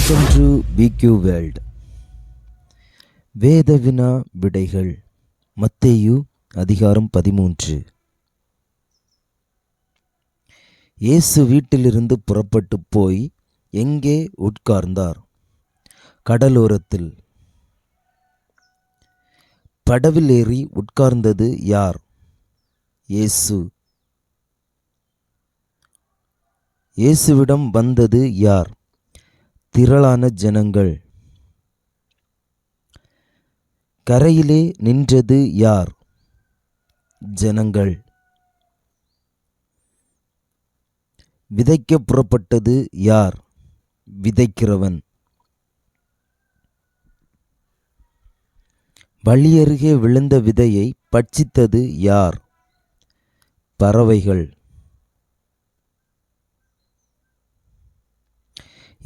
Welcome to பிக்யூ world. வேத வினா விடைகள். மத்தேயு அதிகாரம் 13. இயேசு வீட்டிலிருந்து புறப்பட்டு போய் எங்கே உட்கார்ந்தார்? கடலோரத்தில். படவில் ஏறி உட்கார்ந்தது யார்? இயேசு. இயேசுவிடம் வந்தது யார்? திரளான ஜனங்கள். கரையிலே நின்றது யார்? ஜனங்கள். விதைக்க புறப்பட்டது யார்? விதைக்கிறவன். வழியருகே விழுந்த விதையை பட்சித்தது யார்? பறவைகள்.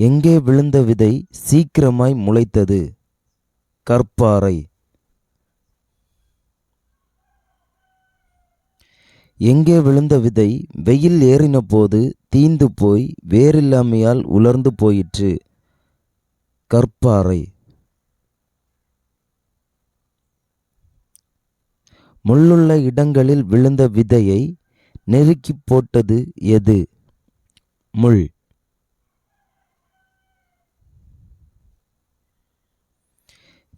எங்கே விழுந்த விதை சீக்கிரமாய் முளைத்தது? கற்பாறை. எங்கே விழுந்த விதை வெயில் ஏறின போது தீந்து போய் வேரில்லாமையால் உலர்ந்து போயிற்று? கற்பாறை. முள்ளுள்ள இடங்களில் விழுந்த விதையை நெருக்கி போட்டது எது? முள்.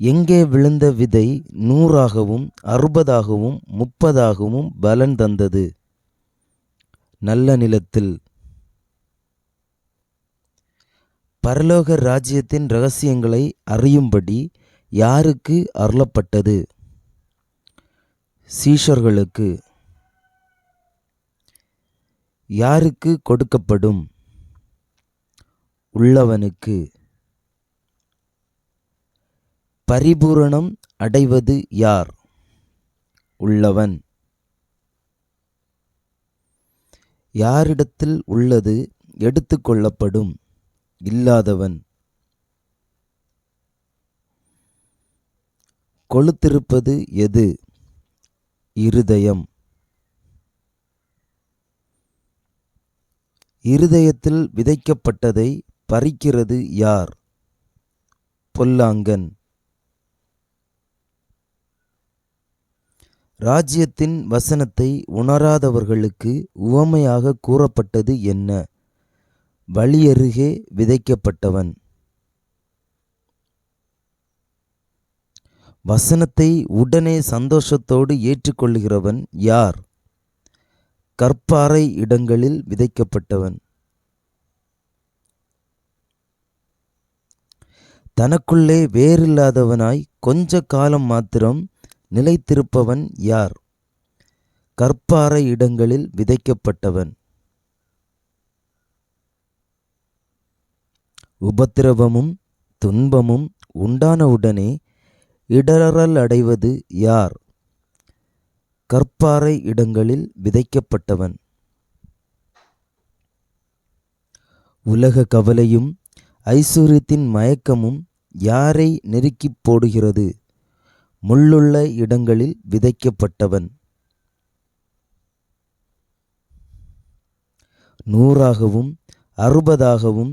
எங்கே விழுந்த விதை 100ஆகவும் 60ஆகவும் 30ஆகவும் பலன் தந்தது? நல்ல நிலத்தில். பரலோக ராஜ்யத்தின் இரகசியங்களை அறியும்படி யாருக்கு அருளப்பட்டது? சீஷர்களுக்கு. யாருக்கு கொடுக்கப்படும்? உள்ளவனுக்கு. பரிபூரணம் அடைவது யார்? உள்ளவன். யாரிடத்தில் உள்ளது எடுத்து கொள்ளப்படும்? இல்லாதவன். கொழுத்திருப்பது எது? இருதயம். இருதயத்தில் விதைக்கப்பட்டதை பறிக்கிறது யார்? பொல்லாங்கன். ராஜ்யத்தின் வசனத்தை உணராதவர்களுக்கு உவமையாக கூறப்பட்டது என்ன? வழியருகே விதைக்கப்பட்டவன். வசனத்தை உடனே சந்தோஷத்தோடு ஏற்றுக்கொள்கிறவன் யார்? கற்பாறை இடங்களில் விதைக்கப்பட்டவன். தனக்குள்ளே வேறில்லாதவனாய் கொஞ்ச காலம் மாத்திரம் நிலைத்திருப்பவன் யார்? கற்பாறை இடங்களில் விதைக்கப்பட்டவன். உபத்திரவமும் துன்பமும் உண்டானவுடனே இடறல் அடைவது யார்? கற்பாறை இடங்களில் விதைக்கப்பட்டவன். உலக கவலையும் ஐசுவரியத்தின் மயக்கமும் யாரை நெருக்கி போடுகிறது? முள்ளுள்ள இடங்களில் விதைக்கப்பட்டவன். 100ஆகவும் 60ஆகவும்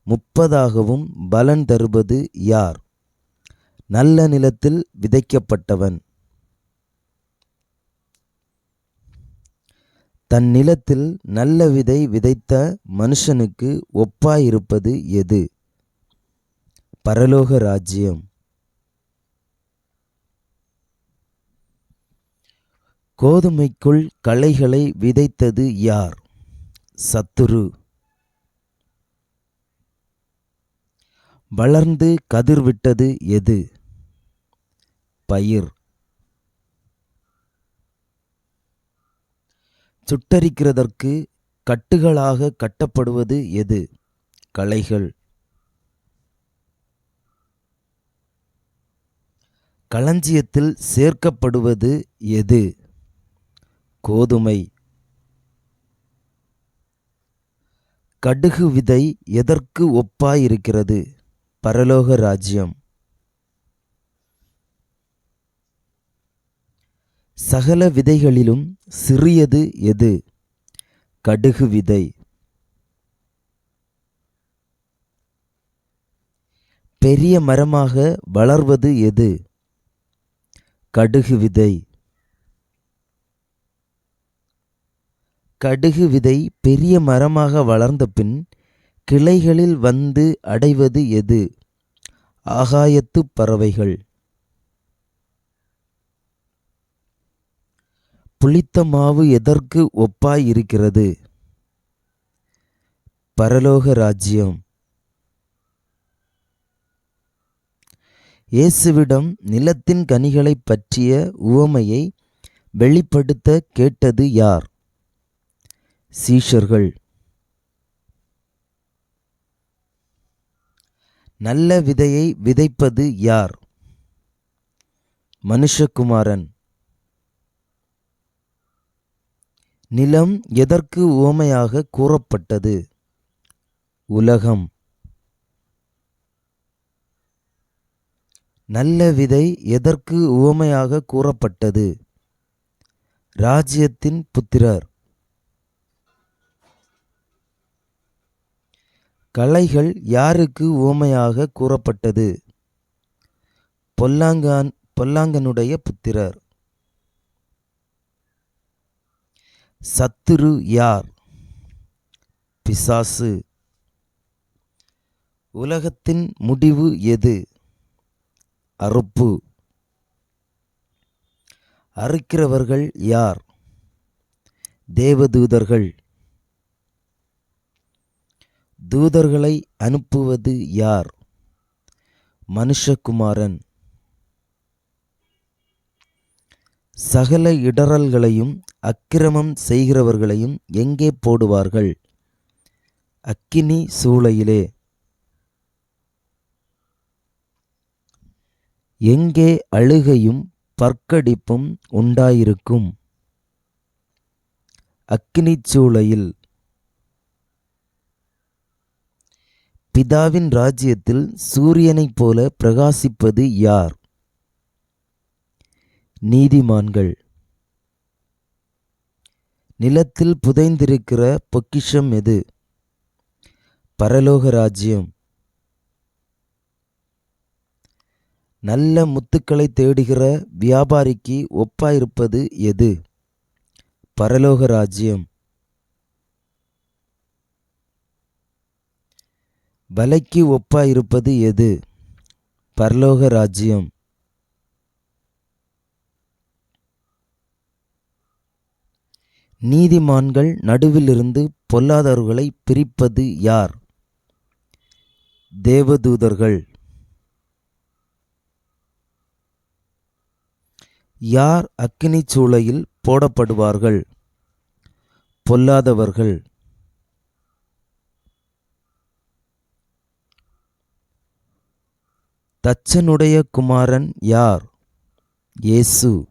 30ஆகவும் பலன் தருவது யார்? நல்ல நிலத்தில் விதைக்கப்பட்டவன். தன் நிலத்தில் நல்ல விதை விதைத்த மனுஷனுக்கு ஒப்பாயிருப்பது எது? பரலோக ராஜ்யம். கோதுமைக்குள் களைகளை விதைத்தது யார்? சத்துரு. வளர்ந்து கதிர்விட்டது எது? பயிர். சுட்டரிக்கிறதற்கு கட்டுகளாக கட்டப்படுவது எது? களைகள். களஞ்சியத்தில் சேர்க்கப்படுவது எது? கோதுமை. கடுகு விதை எதற்கு ஒப்பாயிருக்கிறது? பரலோக ராஜ்யம். சகல விதைகளிலும் சிறியது எது? கடுகு விதை. பெரிய மரமாக வளர்வது எது? கடுகு விதை. கடுகு விதை பெரிய மரமாக வளர்ந்த பின் கிளைகளில் வந்து அடைவது எது? ஆகாயத்து பறவைகள். புளித்த மாவு எதற்கு ஒப்பாய் இருக்கிறது? பரலோக ராஜ்யம். இயேசுவிடம் நிலத்தின் கனிகளைப் பற்றிய உவமையை வெளிப்படுத்த கேட்டது யார்? சீஷர்கள். நல்ல விதையை விதைப்பது யார்? மனுஷகுமாரன். நிலம் எதற்கு உவமையாக கூறப்பட்டது? உலகம். நல்ல விதை எதற்கு உவமையாக கூறப்பட்டது? ராஜ்யத்தின் புத்திரர். களைகள் யாருக்கு உவமையாக கூறப்பட்டது? பொல்லாங்கனுடைய புத்திரர். சத்துரு யார்? பிசாசு. உலகத்தின் முடிவு எது? அறுப்பு. அறுக்கிறவர்கள் யார்? தேவதூதர்கள். தூதர்களை அனுப்புவது யார்? மனுஷகுமாரன். சகல இடறல்களையும் அக்கிரமம் செய்கிறவர்களையும் எங்கே போடுவார்கள்? அக்கினி சூளையிலே. எங்கே அழுகையும் பற்கடிப்பும் உண்டாயிருக்கும்? அக்கினிச் சூளையில். பிதாவின் ராஜ்யத்தில் சூரியனைப் போல பிரகாசிப்பது யார்? நீதிமான்கள். நிலத்தில் புதைந்திருக்கிற பொக்கிஷம் எது? பரலோக ராஜ்யம். நல்ல முத்துக்களை தேடுகிற வியாபாரிக்கு ஒப்பாயிருப்பது எது? பரலோக ராஜ்யம். வலைக்கு ஒப்பாயிருப்பது எது? பரலோக ராஜ்யம். நீதிமான்கள் நடுவிலிருந்து பொல்லாதவர்களை பிரிப்பது யார்? தேவதூதர்கள். யார் அக்கினிச் சூளையில் போடப்படுவார்கள்? பொல்லாதவர்கள். தச்சனுடைய குமாரன் யார்? இயேசு.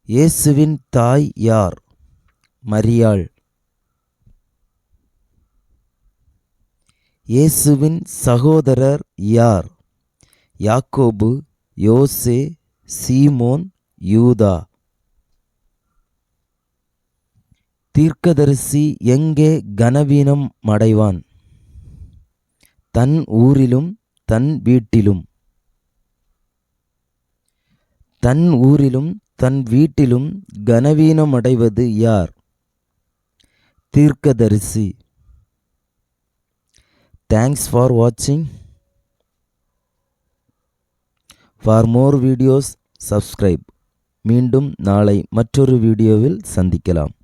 இயேசுவின் தாய் யார்? மரியாள். இயேசுவின் சகோதரர் யார்? யாக்கோபு, யோசே, சீமோன், யூதா. தீர்க்கதரிசி எங்கே கனவீனம் அடைவான்? தன் ஊரிலும் தன் வீட்டிலும். தன் ஊரிலும் தன் வீட்டிலும் கனவீனமடைவது யார்? தீர்க்கதரிசி. தேங்க்ஸ் ஃபார் வாட்சிங். For more videos subscribe. மீண்டும் நாளை மற்றொரு வீடியோவில் சந்திக்கலாம்.